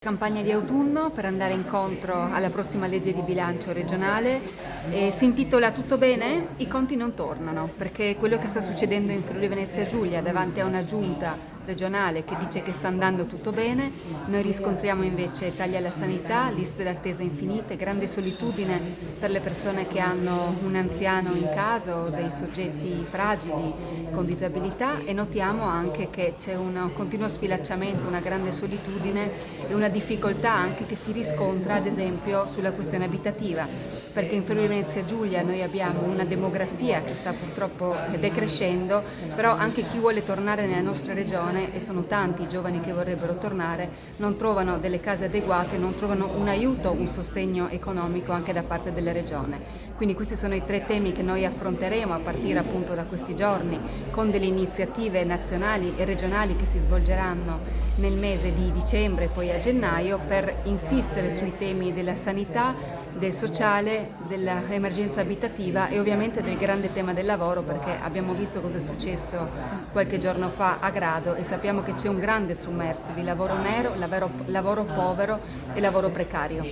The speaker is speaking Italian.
Campagna di autunno per andare incontro alla prossima legge di bilancio regionale. Si intitola Tutto bene? I conti non tornano, perché quello che sta succedendo in Friuli Venezia Giulia davanti a una giunta regionale che dice che sta andando tutto bene, noi riscontriamo invece tagli alla sanità, liste d'attesa infinite, grande solitudine per le persone che hanno un anziano in casa o dei soggetti fragili con disabilità, e notiamo anche che c'è un continuo sfilacciamento, una grande solitudine e una difficoltà anche che si riscontra ad esempio sulla questione abitativa, perché in Friuli Venezia Giulia noi abbiamo una demografia che sta purtroppo decrescendo, però anche chi vuole tornare nella nostra regione, e sono tanti i giovani che vorrebbero tornare, non trovano delle case adeguate, non trovano un aiuto, un sostegno economico anche da parte della regione. Quindi questi sono i tre temi che noi affronteremo a partire appunto da questi giorni, con delle iniziative nazionali e regionali che si svolgeranno nel mese di dicembre e poi a gennaio, per insistere sui temi della sanità, del sociale, dell'emergenza abitativa e ovviamente del grande tema del lavoro, perché abbiamo visto cosa è successo qualche giorno fa a Grado e sappiamo che c'è un grande sommerso di lavoro nero, lavoro povero e lavoro precario.